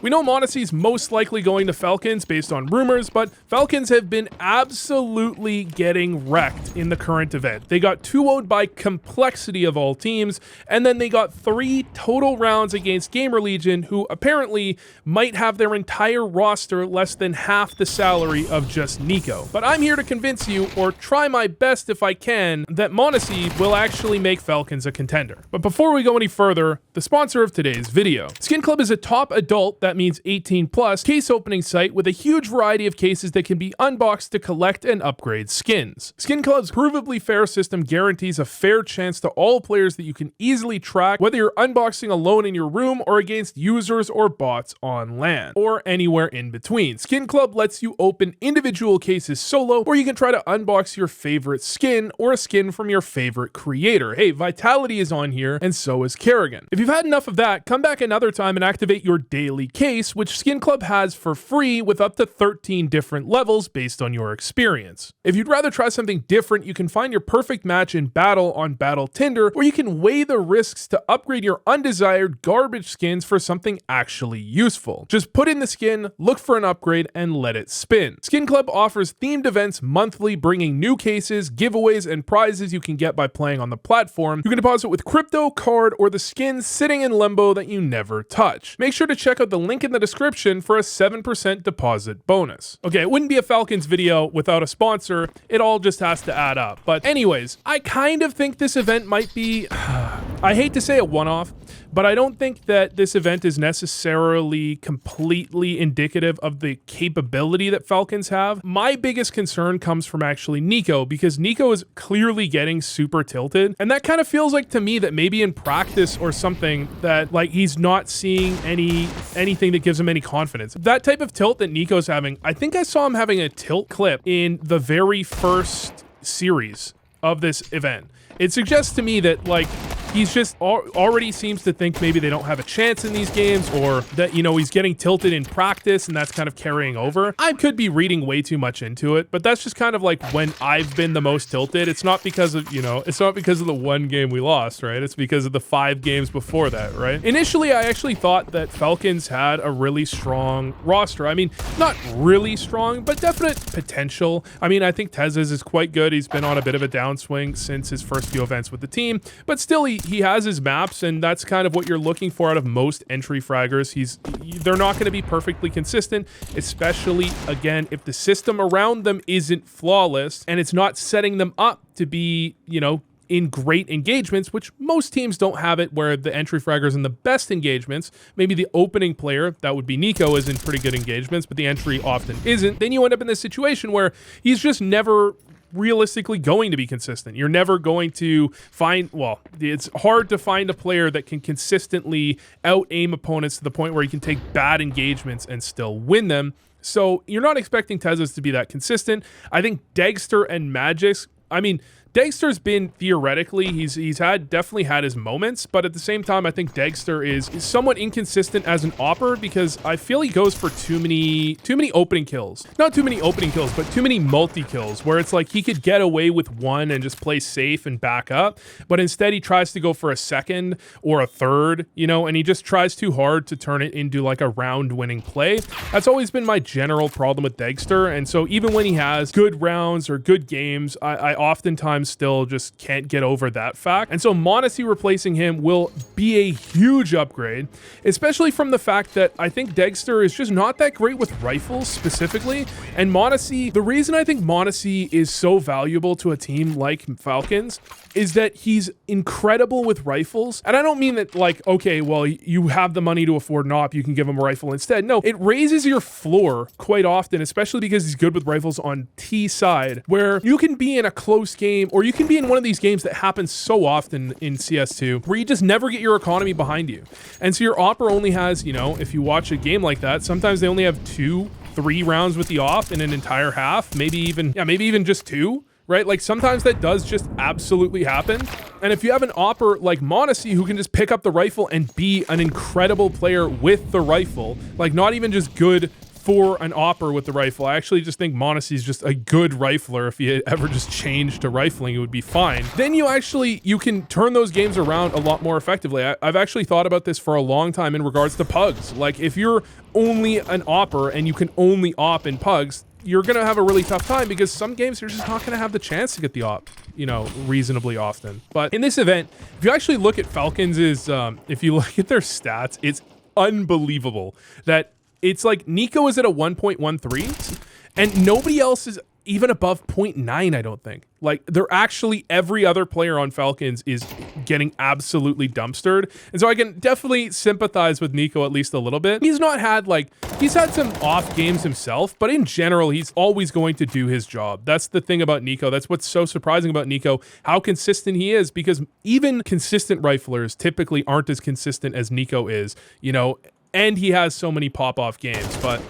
We know m0NESY's most likely going to Falcons based on rumors, but Falcons have been absolutely getting wrecked in the current event. They got 2-0'd by Complexity of all teams, and then they got 3 total rounds against Gamer Legion, who apparently might have their entire roster less than half the salary of just NIKO. But I'm here to convince you, or try my best if I can, that m0NESY will actually make Falcons a contender. But before we go any further, the sponsor of today's video. Skin Club is a top adult, that means 18+, case opening site with a huge variety of cases that can be unboxed to collect and upgrade skins. Skin Club's provably fair system guarantees a fair chance to all players that you can easily track, whether you're unboxing alone in your room or against users or bots on LAN, or anywhere in between. Skin Club lets you open individual cases solo, or you can try to unbox your favorite skin or a skin from your favorite creator. Hey, Vitality is on here, and so is Kerrigan. If you've had enough of that, come back another time and activate your daily case, which Skin Club has for free with up to 13 different levels based on your experience. If you'd rather try something different, you can find your perfect match in battle on Battle Tinder, or you can weigh the risks to upgrade your undesired garbage skins for something actually useful. Just put in the skin, look for an upgrade, and let it spin. Skin Club offers themed events monthly, bringing new cases, giveaways, and prizes you can get by playing on the platform. You can deposit with crypto, card, or the skins sitting in limbo that you never touch. Make sure to check out the link in the description for a 7% deposit bonus. Okay, it wouldn't be a Falcons video without a sponsor. It all just has to add up. But anyways, I kind of think this event might be, I hate to say a one-off, but I don't think that this event is necessarily completely indicative of the capability that Falcons have. My biggest concern comes from actually NIKO, because NIKO is clearly getting super tilted, and that kind of feels like to me that maybe in practice or something that like he's not seeing anything that gives him any confidence. That type of tilt that NIKO's having, I think I saw him having a tilt clip in the very first series of this event. It suggests to me that like he's just already seems to think maybe they don't have a chance in these games, or that, you know, he's getting tilted in practice and that's kind of carrying over. I could be reading way too much into it, but that's just kind of like when I've been the most tilted. It's not because of, you know, it's not because of the one game we lost, right? It's because of the 5 games before that, right? Initially, I actually thought that Falcons had a really strong roster. I mean, not really strong, but definite potential. I mean, I think Tezes is quite good. He's been on a bit of a downswing since his first few events with the team, but still he has his maps, and that's kind of what you're looking for out of most entry fraggers. They're not going to be perfectly consistent, especially, again, if the system around them isn't flawless and it's not setting them up to be, you know, in great engagements, which most teams don't have it, where the entry fraggers in the best engagements, maybe the opening player, that would be NIKO, is in pretty good engagements, but the entry often isn't. Then you end up in this situation where he's just never realistically going to be consistent. You're never going to find, well, it's hard to find a player that can consistently out-aim opponents to the point where he can take bad engagements and still win them. So you're not expecting Tezos to be that consistent. I think Dagster and Magix, I mean, Dagster's been theoretically, he's definitely had his moments, but at the same time, I think Dagster is somewhat inconsistent as an opper, because I feel he goes for too many opening kills. Not too many opening kills, but too many multi-kills, where it's like he could get away with one and just play safe and back up, but instead he tries to go for a second or a third, you know, and he just tries too hard to turn it into like a round-winning play. That's always been my general problem with Dagster, and so even when he has good rounds or good games, I oftentimes still just can't get over that fact. And so m0NESY replacing him will be a huge upgrade, especially from the fact that I think Dagster is just not that great with rifles specifically. And m0NESY, the reason I think m0NESY is so valuable to a team like Falcons is that he's incredible with rifles. And I don't mean that like, okay, well, you have the money to afford an op, you can give him a rifle instead. No, it raises your floor quite often, especially because he's good with rifles on T side, where you can be in a close game, or you can be in one of these games that happens so often in CS2 where you just never get your economy behind you. And so your opper only has, you know, if you watch a game like that, sometimes they only have 2-3 rounds with the op in an entire half, maybe even just 2. Right? Like sometimes that does just absolutely happen. And if you have an opper like m0NESY who can just pick up the rifle and be an incredible player with the rifle, like not even just good for an opper with the rifle. I actually just think M0NESY is just a good rifler. If he had ever just changed to rifling, it would be fine. Then you can turn those games around a lot more effectively. I've actually thought about this for a long time in regards to pugs. Like, if you're only an opper and you can only op in pugs, you're going to have a really tough time because some games you're just not going to have the chance to get the op, you know, reasonably often. But in this event, if you actually look at Falcons, if you look at their stats, it's unbelievable that it's like NIKO is at a 1.13 and nobody else is even above 0.9, I don't think. Like, they're actually, every other player on Falcons is getting absolutely dumpstered. And so I can definitely sympathize with NIKO at least a little bit. He's had some off games himself, but in general, he's always going to do his job. That's the thing about NIKO. That's what's so surprising about NIKO, how consistent he is, because even consistent riflers typically aren't as consistent as NIKO is, you know, and he has so many pop-off games. But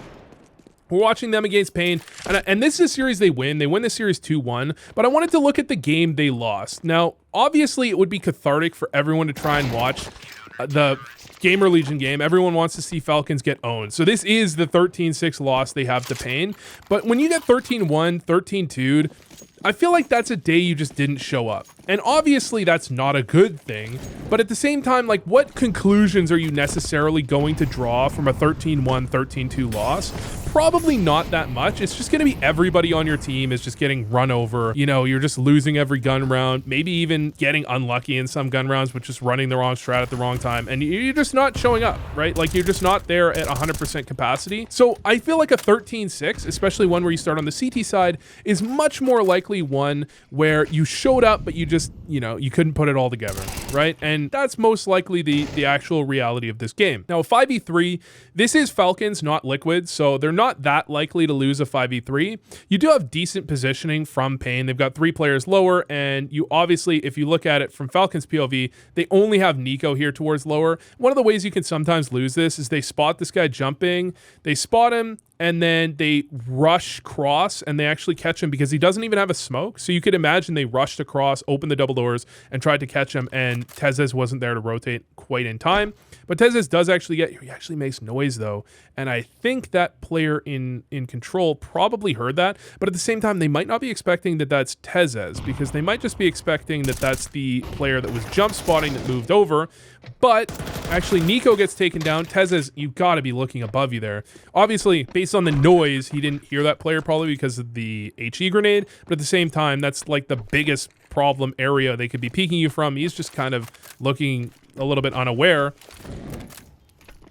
we're watching them against Pain, and this is a series they win. They win the series 2-1, but I wanted to look at the game they lost. Now, obviously, it would be cathartic for everyone to try and watch the Gamer Legion game. Everyone wants to see Falcons get owned. So this is the 13-6 loss they have to Pain. But when you get 13-1, 13-2'd, I feel like that's a day you just didn't show up. And obviously that's not a good thing, but at the same time, like, what conclusions are you necessarily going to draw from a 13-1, 13-2 loss? Probably not that much. It's just going to be everybody on your team is just getting run over. You know, you're just losing every gun round, maybe even getting unlucky in some gun rounds, with just running the wrong strat at the wrong time. And you're just not showing up, right? Like, you're just not there at 100% capacity. So I feel like a 13-6, especially one where you start on the CT side, is much more likely one where you showed up, but you just, you know, you couldn't put it all together, right? And that's most likely the actual reality of this game. Now, a 5v3, this is Falcons, not Liquid, so they're not that likely to lose a 5v3. You do have decent positioning from Pain. They've got 3 players lower, and you obviously, if you look at it from Falcons POV, they only have NIKO here towards lower. One of the ways you can sometimes lose this is they spot this guy jumping, they spot him, and then they rush cross, and they actually catch him because he doesn't even have a smoke. So you could imagine they rushed across, opened the double doors, and tried to catch him, and Tezes wasn't there to rotate quite in time. But Tezes does actually he actually makes noise, though, and I think that player in control probably heard that, but at the same time, they might not be expecting that that's Tezes, because they might just be expecting that that's the player that was jump spotting that moved over. But actually, NIKO gets taken down. Tezes, you've got to be looking above you there. Obviously, based on the noise, he didn't hear that player probably because of the HE grenade, but at the same time, that's like the biggest problem area they could be peeking you from. He's just kind of looking a little bit unaware.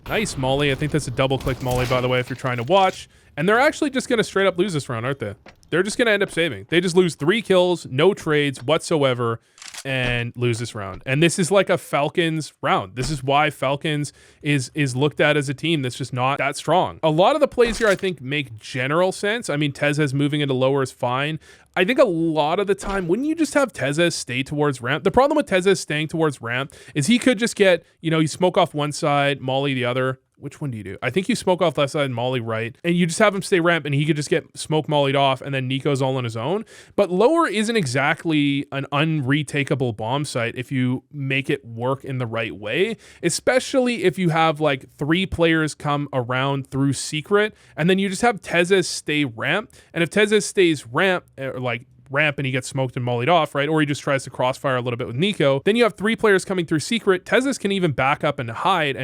Nice molly. I think that's a double-click molly, by the way, if you're trying to watch. And they're actually just going to straight up lose this round, aren't they? They're just going to end up saving. They just lose 3 kills, no trades whatsoever, and lose this round. And this is like a Falcons round. This is why Falcons is looked at as a team that's just not that strong. A lot of the plays here, I think, make general sense. I mean, Tezes moving into lower is fine. I think a lot of the time, wouldn't you just have Tezes stay towards ramp? The problem with Tezes staying towards ramp is he could just get, you know, you smoke off one side, molly the other. Which one do you do? I think you smoke off left side and molly right, and you just have him stay ramp, and he could just get smoke mollied off, and then NIKO's all on his own. But lower isn't exactly an unretakeable bomb site if you make it work in the right way, especially if you have like 3 players come around through secret, and then you just have Tezes stay ramp. And if Tezes stays ramp, or like ramp, and he gets smoked and mollied off, right? Or he just tries to crossfire a little bit with NIKO. Then you have 3 players coming through secret. Tezes can even back up and hide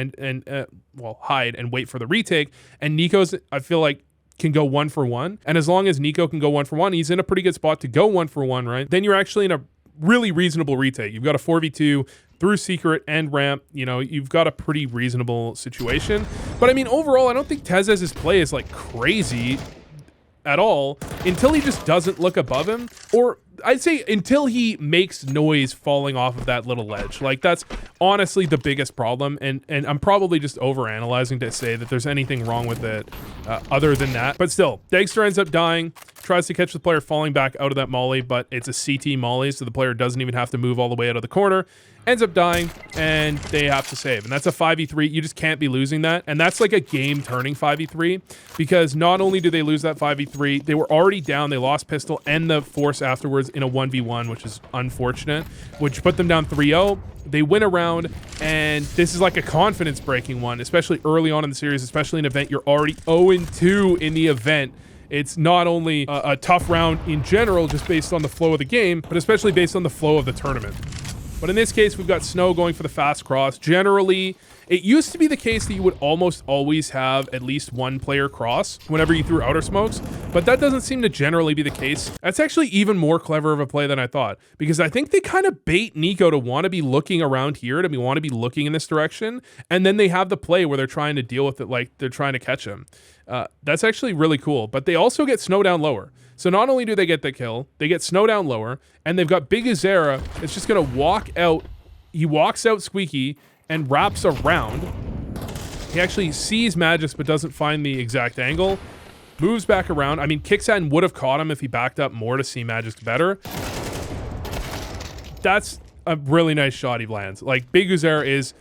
hide and wait for the retake. And NIKO's, I feel like, can go 1-for-1. And as long as NIKO can go 1-for-1, he's in a pretty good spot to go 1-for-1, right? Then you're actually in a really reasonable retake. You've got a 4v2 through secret and ramp. You know, you've got a pretty reasonable situation. But I mean, overall, I don't think Tezes' play is like crazy at all until he just doesn't look above him, or I'd say until he makes noise falling off of that little ledge. Like, that's honestly the biggest problem, and I'm probably just overanalyzing to say that there's anything wrong with it other than that. But still, Dagster ends up dying, tries to catch the player falling back out of that molly, but it's a CT molly, so the player doesn't even have to move all the way out of the corner. Ends up dying, and they have to save. And that's a 5v3. You just can't be losing that. And that's like a game-turning 5v3, because not only do they lose that 5v3, they were already down, they lost pistol and the force afterwards. in a 1v1, which is unfortunate, which put them down 3-0. They win a round, and this is like a confidence-breaking one, especially early on in the series, especially an event you're already 0-2 in the event. It's not only a tough round in general, just based on the flow of the game, but especially based on the flow of the tournament. But in this case, we've got Snow going for the fast cross. Generally, it used to be the case that you would almost always have at least one player cross whenever you threw outer smokes, but that doesn't seem to generally be the case. That's actually even more clever of a play than I thought, because I think they kind of bait NIKO to want to be looking around here, to want to be looking in this direction, and then they have the play where they're trying to deal with it like they're trying to catch him. That's actually really cool, but they also get Snow down lower. So not only do they get the kill, they get Snow down lower, and they've got Big Azera. It's just going to walk out. He walks out Squeaky and wraps around. He actually sees Magis but doesn't find the exact angle. Moves back around. I mean, Kicksan would have caught him if he backed up more to see Magis better. That's a really nice shot he lands. Like, Big Azera is...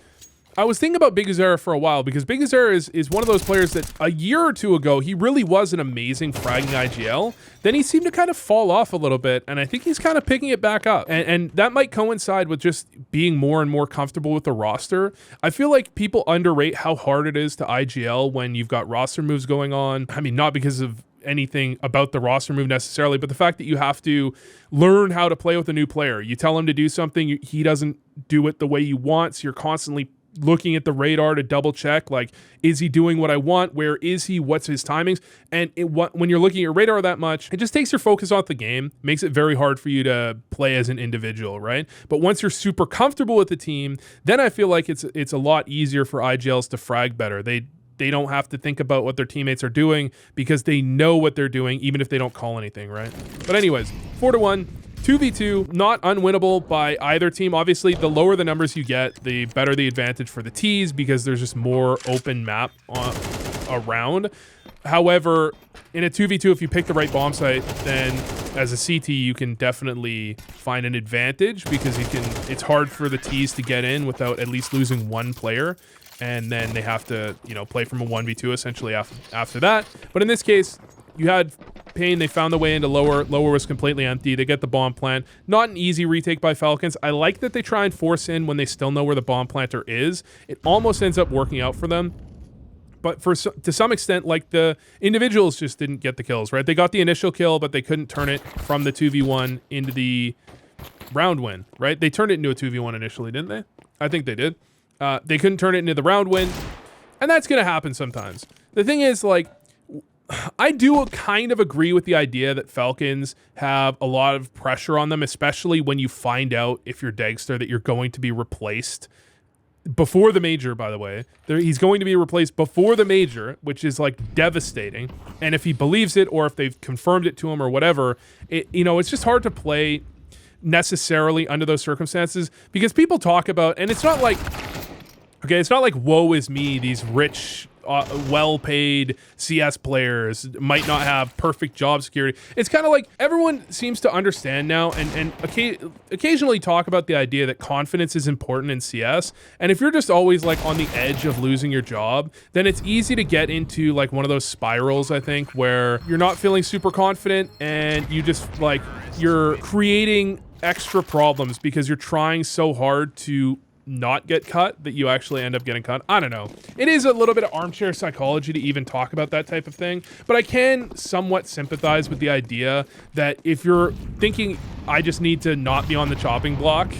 I was thinking about Big Azera for a while, because Big Azera is one of those players that a year or two ago, he really was an amazing fragging IGL. Then he seemed to kind of fall off a little bit, and I think he's kind of picking it back up. And that might coincide with just being more and more comfortable with the roster. I feel like people underrate how hard it is to IGL when you've got roster moves going on. I mean, not because of anything about the roster move necessarily, but the fact that you have to learn how to play with a new player. You tell him to do something, he doesn't do it the way you want, so you're constantly looking at the radar to double check, like, is he doing what I want? Where is he? What's his timings? And when you're looking at your radar that much, it just takes your focus off the game, makes it very hard for you to play as an individual, right? But once you're super comfortable with the team, then I feel like it's a lot easier for IGLs to frag better. They don't have to think about what their teammates are doing because they know what they're doing, even if they don't call anything, right? But anyways, 4-1. 2v2, not unwinnable by either team. Obviously, the lower the numbers you get, the better the advantage for the Ts, because there's just more open map around. However, in a 2v2, if you pick the right bomb site, then as a CT, you can definitely find an advantage, because it's hard for the Ts to get in without at least losing one player. And then they have to, play from a 1v2 essentially after that. But in this case, you had Pain, they found the way into lower. Lower was completely empty. They get the bomb plant. Not an easy retake by Falcons. I like that they try and force in when they still know where the bomb planter is. It almost ends up working out for them. But to some extent, like, the individuals just didn't get the kills, right? They got the initial kill, but they couldn't turn it from the 2v1 into the round win, right? They turned it into a 2v1 initially, didn't they? I think they did. They couldn't turn it into the round win, and that's going to happen sometimes. The thing is, like, I do kind of agree with the idea that Falcons have a lot of pressure on them, especially when you find out, if you're Dagster, that you're going to be replaced before the major, by the way. He's going to be replaced before the major, which is, like, devastating. And if he believes it, or if they've confirmed it to him or whatever, it's just hard to play necessarily under those circumstances, because people talk about, and it's not like, okay, it's not like, woe is me, these rich, well-paid CS players might not have perfect job security. It's kind of like everyone seems to understand now and occasionally talk about the idea that confidence is important in CS. And if you're just always, like, on the edge of losing your job, then it's easy to get into, like, one of those spirals, I think, where you're not feeling super confident and you just, like, you're creating extra problems because you're trying so hard to not get cut that you actually end up getting cut. I don't know. It is a little bit of armchair psychology to even talk about that type of thing, but I can somewhat sympathize with the idea that if you're thinking, I just need to not be on the chopping block,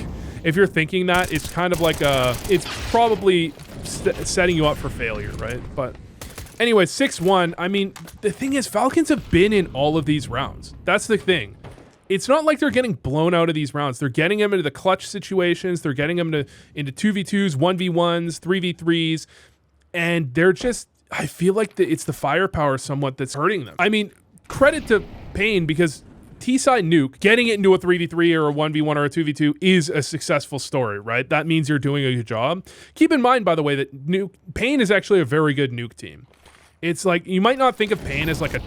if you're thinking that, it's kind of like it's probably setting you up for failure, right? But anyway, 6-1. I mean, the thing is, Falcons have been in all of these rounds. That's the thing. It's not like they're getting blown out of these rounds. They're getting them into the clutch situations. They're getting them into 2v2s, 1v1s, 3v3s. And they're just, I feel like it's the firepower somewhat that's hurting them. I mean, credit to Pain, because T-side Nuke, getting it into a 3v3 or a 1v1 or a 2v2 is a successful story, right? That means you're doing a good job. Keep in mind, by the way, that Pain is actually a very good Nuke team. It's like, you might not think of Pain as like a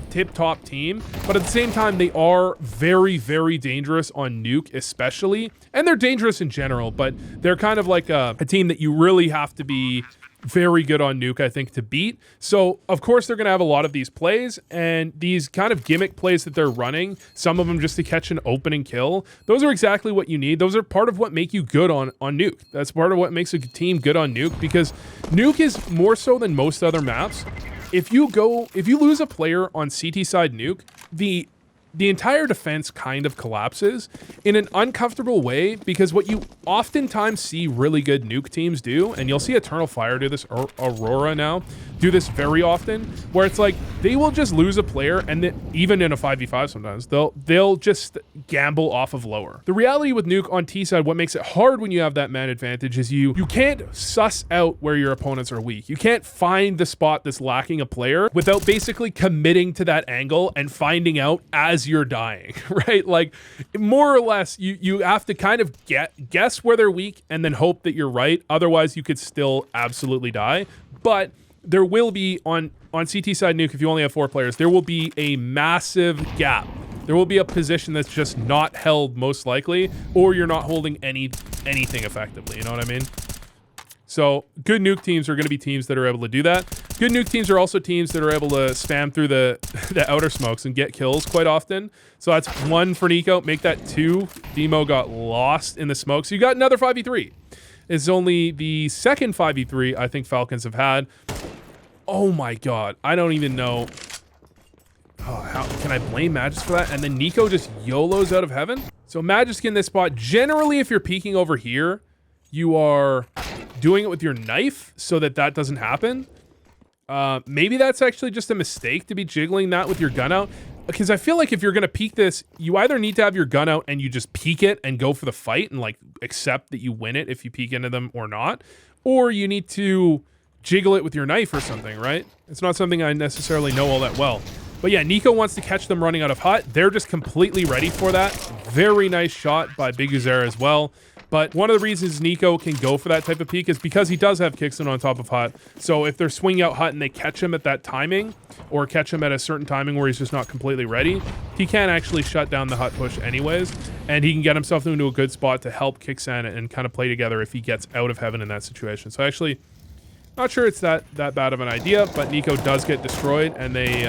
tip-top team, but at the same time, they are very, very dangerous on Nuke especially. And they're dangerous in general, but they're kind of like a team that you really have to be very good on Nuke, I think, to beat. So, of course, they're going to have a lot of these plays, and these kind of gimmick plays that they're running, some of them just to catch an opening kill, those are exactly what you need. Those are part of what make you good on Nuke. That's part of what makes a team good on Nuke, because Nuke is more so than most other maps. If you lose a player on CT side Nuke, the entire defense kind of collapses in an uncomfortable way, because what you oftentimes see really good Nuke teams do, and you'll see Eternal Fire do this, or Aurora now do this very often, where it's like they will just lose a player, and then even in a 5v5 sometimes they'll just gamble off of lower. The reality with Nuke on T side, what makes it hard when you have that man advantage, is you can't suss out where your opponents are weak. You can't find the spot that's lacking a player without basically committing to that angle and finding out as you're dying, right? Like, more or less, you have to kind of guess where they're weak and then hope that you're right. Otherwise, you could still absolutely die. But there will be, on CT side Nuke, if you only have 4 players, there will be a massive gap. There will be a position that's just not held, most likely, or you're not holding anything effectively. You know what I mean? So good Nuke teams are going to be teams that are able to do that. Good Nuke teams are also teams that are able to spam through the outer smokes and get kills quite often. So that's 1 for NIKO. Make that 2. Demo got lost in the smoke. So you got another 5v3. It's only the second 5v3 I think Falcons have had. Oh my god. I don't even know. Oh, how can I blame Magisk for that? And then NIKO just YOLOs out of heaven. So Magisk in this spot, generally if you're peeking over here, you are doing it with your knife so that doesn't happen. Maybe that's actually just a mistake to be jiggling that with your gun out, because I feel like if you're going to peek this, you either need to have your gun out and you just peek it and go for the fight and like accept that you win it if you peek into them or not, or you need to jiggle it with your knife or something, right? It's not something I necessarily know all that well. But yeah, NIKO wants to catch them running out of hut. They're just completely ready for that. Very nice shot by Big Uzer as well. But one of the reasons NIKO can go for that type of peek is because he does have Kickstone on top of hut. So if they're swinging out hut and they catch him at that timing, or catch him at a certain timing where he's just not completely ready, he can actually shut down the hut push anyways, and he can get himself into a good spot to help Kicksan and kind of play together if he gets out of heaven in that situation. So actually, not sure it's that bad of an idea, but NIKO does get destroyed, and they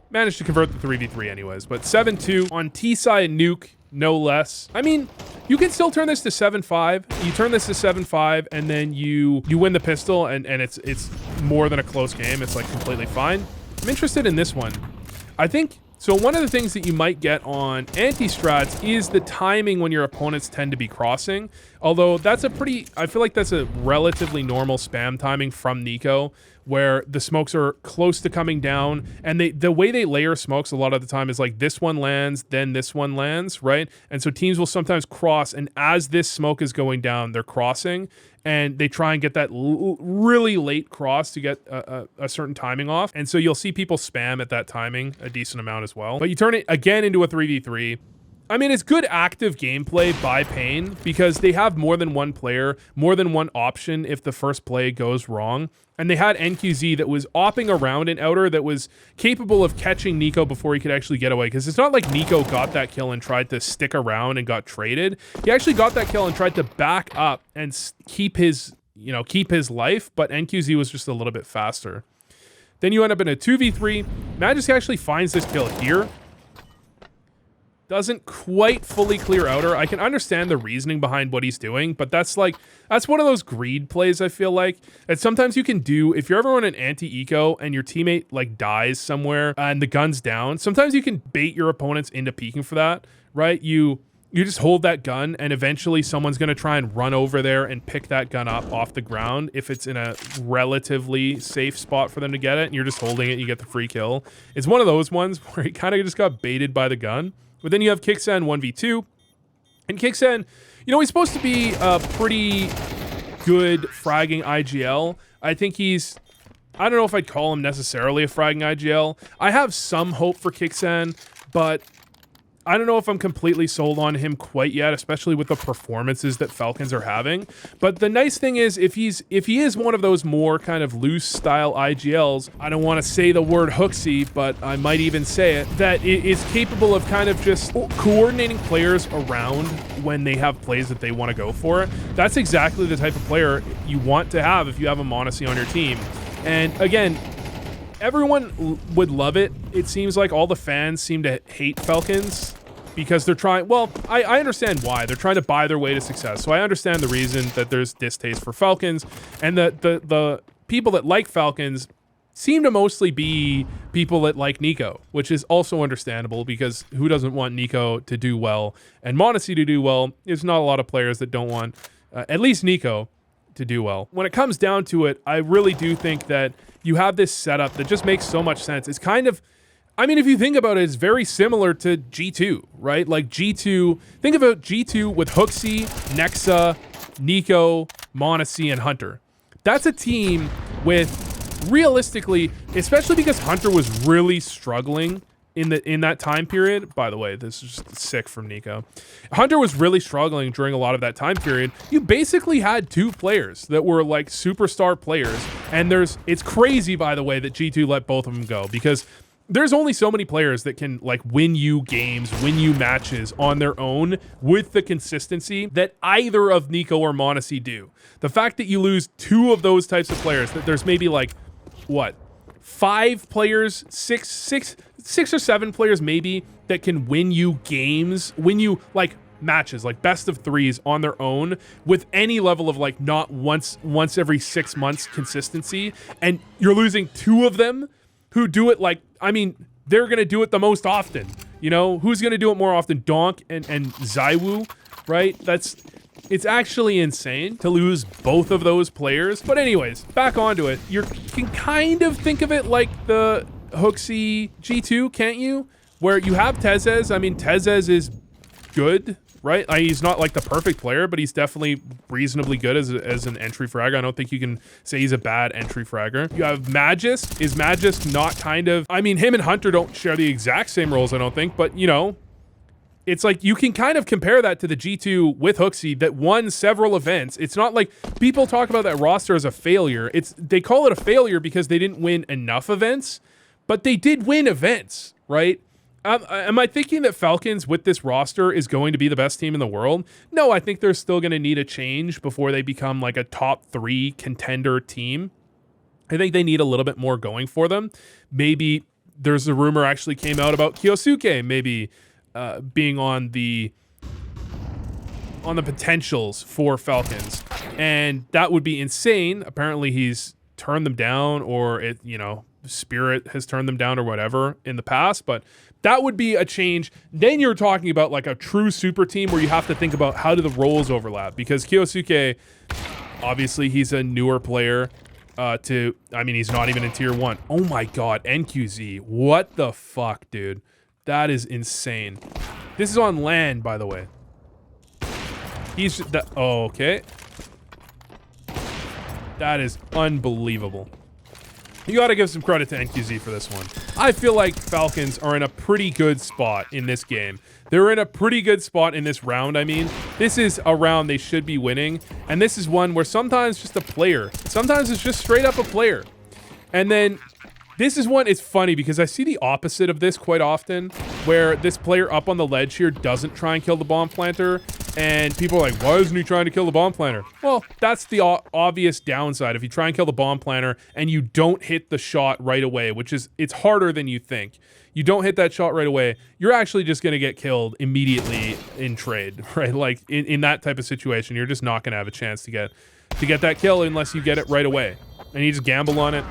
managed to convert the 3v3 anyways. But 7-2 on T-side Nuke, no less. I mean, you can still turn this to 7-5. You turn this to 7-5, and then you win the pistol, and it's more than a close game. It's like completely fine. I'm interested in this one. I think, so one of the things that you might get on anti-strats is the timing when your opponents tend to be crossing. Although that's I feel like that's a relatively normal spam timing from NIKO, where the smokes are close to coming down, and the way they layer smokes a lot of the time is like this one lands, then this one lands, right? And so teams will sometimes cross, and as this smoke is going down, they're crossing, and they try and get that really late cross to get a certain timing off. And so you'll see people spam at that timing a decent amount as well. But you turn it again into a 3v3. I mean, it's good active gameplay by Pain, because they have more than one player, more than one option if the first play goes wrong. And they had NQZ that was opping around in outer, that was capable of catching NIKO before he could actually get away. Because it's not like NIKO got that kill and tried to stick around and got traded. He actually got that kill and tried to back up and keep his life, but NQZ was just a little bit faster. Then you end up in a 2v3. Magisk actually finds this kill here. Doesn't quite fully clear outer. I can understand the reasoning behind what he's doing, but that's one of those greed plays, I feel like, that sometimes you can do if you're ever on an anti-eco and your teammate like dies somewhere and the gun's down. Sometimes you can bait your opponents into peeking for that, right? You just hold that gun, and eventually someone's going to try and run over there and pick that gun up off the ground if it's in a relatively safe spot for them to get it, and you're just holding it, you get the free kill. It's one of those ones where he kind of just got baited by the gun. But then you have Kicksan 1v2. And Kicksan, he's supposed to be a pretty good fragging IGL. I think I don't know if I'd call him necessarily a fragging IGL. I have some hope for Kicksan, but I don't know if I'm completely sold on him quite yet, especially with the performances that Falcons are having. But the nice thing is, if he is one of those more kind of loose style IGLs, I don't want to say the word hooksy, but I might even say it, that it is capable of kind of just coordinating players around when they have plays that they want to go for. That's exactly the type of player you want to have if you have a M0NESY on your team. And again, everyone would love it. It seems like all the fans seem to hate Falcons because they're trying, well, I understand why. They're trying to buy their way to success. So I understand the reason that there's distaste for Falcons, and the people that like Falcons seem to mostly be people that like NIKO, which is also understandable because who doesn't want NIKO to do well and M0NESY to do well? There's not a lot of players that don't want, at least NIKO, to do well. When it comes down to it, I really do think that you have this setup that just makes so much sense. It's kind of, I mean, if you think about it, it's very similar to G2, right? Like G2, think about G2 with hooksy, NEKO, NIKO, M0NESY, and Hunter. That's a team with, realistically, especially because Hunter was really struggling in that time period. By the way, this is just sick from NIKO. Hunter was really struggling during a lot of that time period. You basically had two players that were like superstar players, and it's crazy, by the way, that G2 let both of them go, because there's only so many players that can like win you games, win you matches on their own with the consistency that either of NIKO or M0NESY do. The fact that you lose two of those types of players, that there's maybe like, what, 5 players, six or 7 players maybe that can win you games, win you like matches, like best of 3s on their own with any level of like not once every 6 months consistency, and you're losing 2 of them who do it like, I mean, they're gonna do it the most often. You know, who's gonna do it more often? Donk and ZywOo, right? It's actually insane to lose both of those players. But anyways, back onto it. You can kind of think of it like the hooksy G2, can't you? Where you have TeZeZ. I mean, TeZeZ is good, right? He's not like the perfect player, but he's definitely reasonably good as an entry fragger. I don't think you can say he's a bad entry fragger. You have m0NESY. Is m0NESY not kind of, I mean, him and Hunter don't share the exact same roles, I don't think, but you know, it's like you can kind of compare that to the G2 with hooksy that won several events. It's not like people talk about that roster as a failure. They call it a failure because they didn't win enough events, but they did win events, right? Am I thinking that Falcons with this roster is going to be the best team in the world? No, I think they're still going to need a change before they become like a top 3 contender team. I think they need a little bit more going for them. Maybe there's a rumor actually came out about Kyosuke maybe being on the potentials for Falcons, and that would be insane. Apparently he's turned them down, or Spirit has turned them down or whatever in the past, but that would be a change. Then you're talking about like a true super team where you have to think about how do the roles overlap, because Kyosuke, obviously he's a newer player I mean, he's not even in tier 1. Oh my god, NQZ, what the fuck, dude? That is insane. This is on land, by the way. Oh, okay. That is unbelievable. You gotta give some credit to NQZ for this one. I feel like Falcons are in a pretty good spot in this game. They're in a pretty good spot in this round, I mean. This is a round they should be winning, and this is one where sometimes just a player, sometimes it's just straight up a player. And then this is one, it's funny because I see the opposite of this quite often, where this player up on the ledge here doesn't try and kill the bomb planter, and people are like, why isn't he trying to kill the bomb planter? Well, that's the obvious downside. If you try and kill the bomb planter and you don't hit the shot right away, which is, it's harder than you think. You don't hit that shot right away, you're actually just going to get killed immediately in trade, right? Like in that type of situation, you're just not going to have a chance to get that kill unless you get it right away. And you just gamble on it.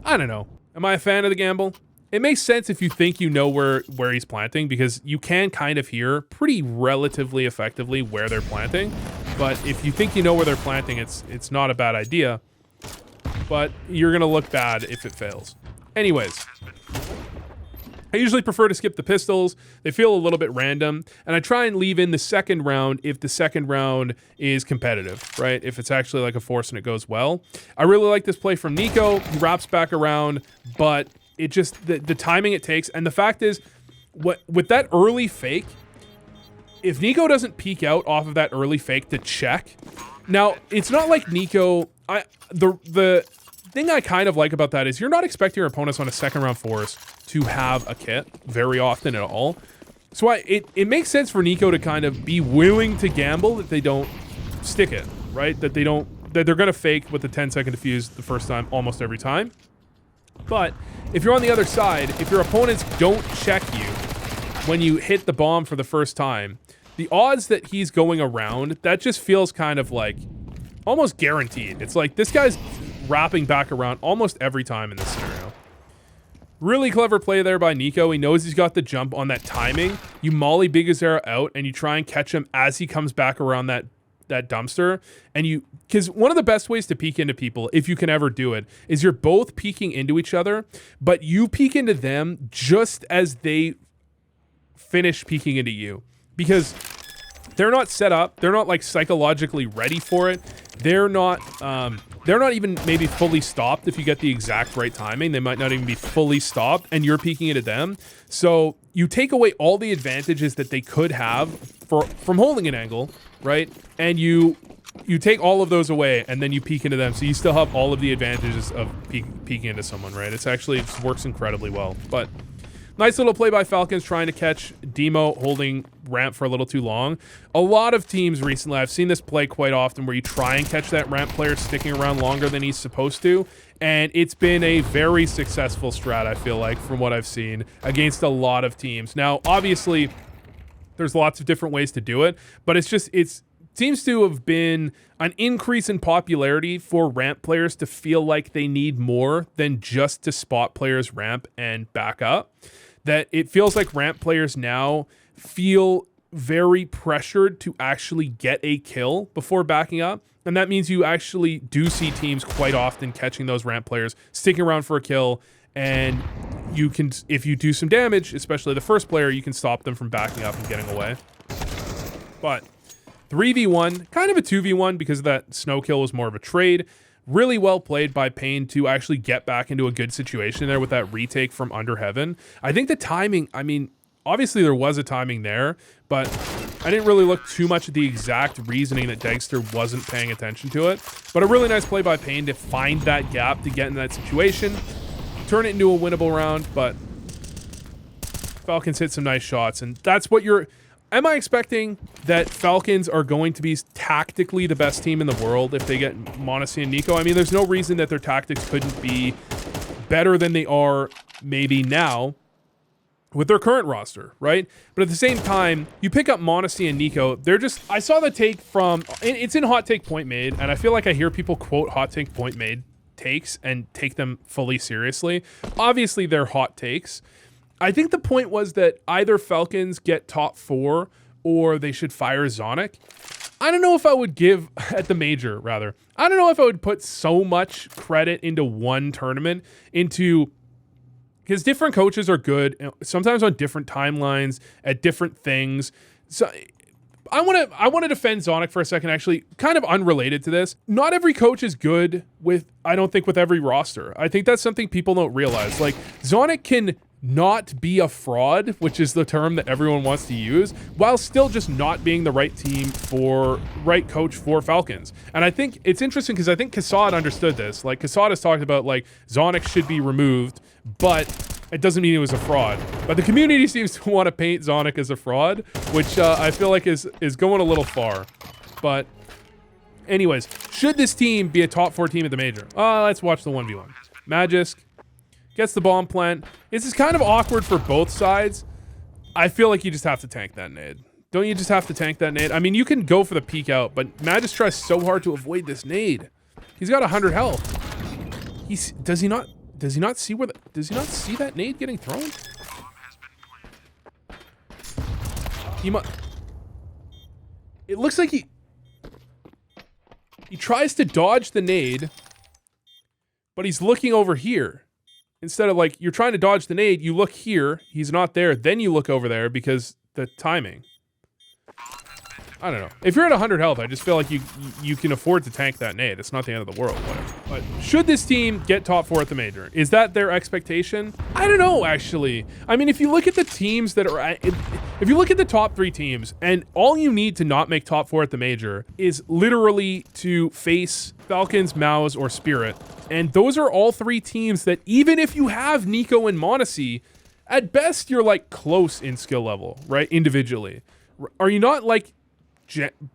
I don't know. Am I a fan of the gamble? It makes sense if you think you know where he's planting, because you can kind of hear pretty relatively effectively where they're planting. But if you think you know where they're planting, it's not a bad idea. But you're gonna look bad if it fails. Anyways, I usually prefer to skip the pistols. They feel a little bit random, and I try and leave in the second round if the second round is competitive, right? If it's actually like a force and it goes well. I really like this play from NIKO. He wraps back around, but it just, the timing it takes. And the fact is, with that early fake, if NIKO doesn't peek out off of that early fake to check, now, it's not like NIKO, the thing I kind of like about that is you're not expecting your opponents on a second round force to have a kit very often at all. So it makes sense for NIKO to kind of be willing to gamble that they don't stick it, right? That they're going to fake with the 10-second defuse the first time almost every time. But if you're on the other side, if your opponents don't check you when you hit the bomb for the first time, the odds that he's going around, that just feels kind of like almost guaranteed. It's like this guy's wrapping back around almost every time in this scenario. Really clever play there by NIKO. He knows he's got the jump on that timing. You molly Big Azera out and you try and catch him as he comes back around that dumpster. And because one of the best ways to peek into people, if you can ever do it, is you're both peeking into each other, but you peek into them just as they finish peeking into you. Because they're not set up. They're not like psychologically ready for it. They're not even maybe fully stopped if you get the exact right timing. They might not even be fully stopped and you're peeking into them. So you take away all the advantages that they could have from holding an angle, right? And you take all of those away and then you peek into them. So you still have all of the advantages of peeking into someone, right? It works incredibly well. But nice little play by Falcons trying to catch Demo holding ramp for a little too long. A lot of teams recently, I've seen this play quite often where you try and catch that ramp player sticking around longer than he's supposed to. And it's been a very successful strat, I feel like, from what I've seen against a lot of teams. Now, obviously, there's lots of different ways to do it, but it seems to have been an increase in popularity for ramp players to feel like they need more than just to spot players ramp and back up. That it feels like ramp players now feel very pressured to actually get a kill before backing up. And that means you actually do see teams quite often catching those ramp players, sticking around for a kill, and you can, if you do some damage, especially the first player, you can stop them from backing up and getting away. But 3v1, kind of a 2v1 because that snow kill was more of a trade. Really well played by Payne to actually get back into a good situation there with that retake from under heaven. I think the timing, I mean, obviously there was a timing there, but I didn't really look too much at the exact reasoning that Dagster wasn't paying attention to it. But a really nice play by Payne to find that gap to get in that situation, turn it into a winnable round, but Falcons hit some nice shots, and that's what you're... Am I expecting that Falcons are going to be tactically the best team in the world if they get m0NESY and NIKO? I mean, there's no reason that their tactics couldn't be better than they are maybe now with their current roster, right? But at the same time, you pick up m0NESY and NIKO, they're just... I saw the take from... It's in Hot Take Point Made, and I feel like I hear people quote Hot Take Point Made takes and take them fully seriously. Obviously, they're hot takes. I think the point was that either Falcons get top 4 or they should fire Zonic. I don't know if I would give, at the major rather, I don't know if I would put so much credit into one tournament, because different coaches are good, sometimes on different timelines, at different things. So I want to defend Zonic for a second, actually, kind of unrelated to this. Not every coach is good with, I don't think, with every roster. I think that's something people don't realize. Like, Zonic can not be a fraud, which is the term that everyone wants to use, while still just not being the right right coach for Falcons. And I think it's interesting because I think Kassad understood this. Like, Kassad has talked about, like, Zonic should be removed, but it doesn't mean he was a fraud. But the community seems to want to paint Zonic as a fraud, which I feel like is going a little far. But anyways, should this team be a top 4 team at the major? Let's watch the 1v1. Magisk gets the bomb plant. This is kind of awkward for both sides. I feel like you just have to tank that nade. Don't you just have to tank that nade? I mean, you can go for the peek out, but Magisk tries so hard to avoid this nade. He's got 100 health. Does he not see that nade getting thrown? It looks like he tries to dodge the nade, but he's looking over here. Instead of, like, you're trying to dodge the nade, you look here, he's not there, then you look over there because the timing. I don't know. If you're at 100 health, I just feel like you can afford to tank that nade. It's not the end of the world, whatever. But should this team get top 4 at the major? Is that their expectation? I don't know, actually. I mean, if you look at the teams that are if you look at the top 3 teams, and all you need to not make top 4 at the major is literally to face Falcons, MOUZ, or Spirit. And those are all 3 teams that even if you have NIKO and M0NESY, at best you're like close in skill level, right? Individually. Are you not like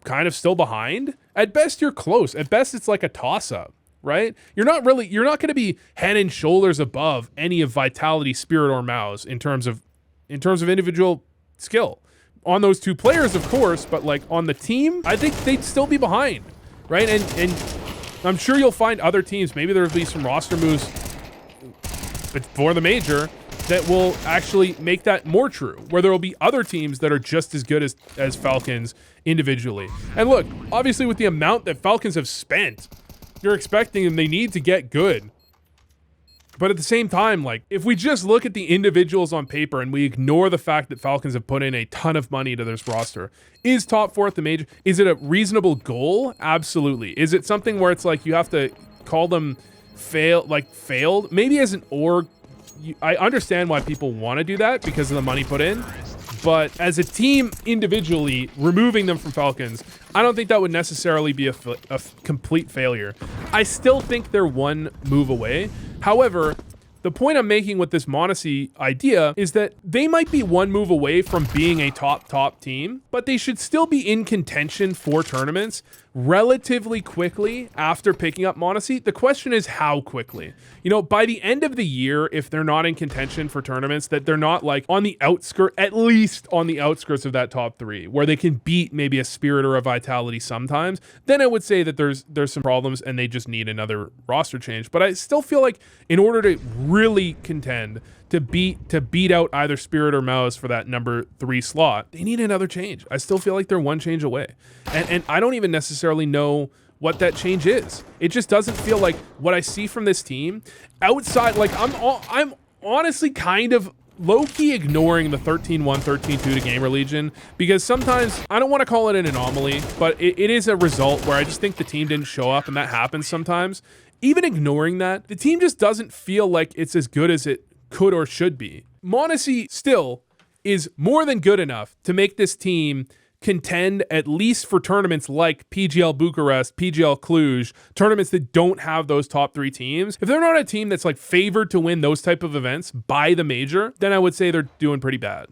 kind of still behind? At best you're close. At best it's like a toss-up, right? You're not going to be head and shoulders above any of Vitality, Spirit, or MOUZ in terms of individual skill. On those 2 players, of course, but like on the team, I think they'd still be behind, right? And I'm sure you'll find other teams, maybe there'll be some roster moves before the major that will actually make that more true, where there will be other teams that are just as good as Falcons individually. And look, obviously with the amount that Falcons have spent, you're expecting them, they need to get good. But at the same time, like, if we just look at the individuals on paper and we ignore the fact that Falcons have put in a ton of money to this roster, is top 4 at the major, is it a reasonable goal? Absolutely. Is it something where it's like you have to call them failed? Maybe as an org, I understand why people want to do that because of the money put in, but as a team individually, removing them from Falcons, I don't think that would necessarily be a complete failure. I still think they're 1 move away. However, the point I'm making with this M0NESY idea is that they might be 1 move away from being a top team, but they should still be in contention for tournaments relatively quickly after picking up M0NESY. The question is how quickly. You know, by the end of the year, if they're not in contention for tournaments, that they're not like on the outskirts, at least on the outskirts of that top 3, where they can beat maybe a Spirit or a Vitality sometimes, then I would say that there's some problems and they just need another roster change. But I still feel like in order to really contend, to beat out either Spirit or MOUZ for that number 3 slot, they need another change. I still feel like they're 1 change away. And I don't even necessarily know what that change is. It just doesn't feel like what I see from this team outside. Like I'm honestly kind of low-key ignoring the 13-1, 13-2 to Gamer Legion, because sometimes, I don't want to call it an anomaly, but it is a result where I just think the team didn't show up, and that happens sometimes. Even ignoring that, the team just doesn't feel like it's as good as it could or should be. M0NESY still is more than good enough to make this team contend at least for tournaments like PGL Bucharest, PGL Cluj, tournaments that don't have those top 3 teams. If they're not a team that's like favored to win those type of events by the major, then I would say they're doing pretty bad.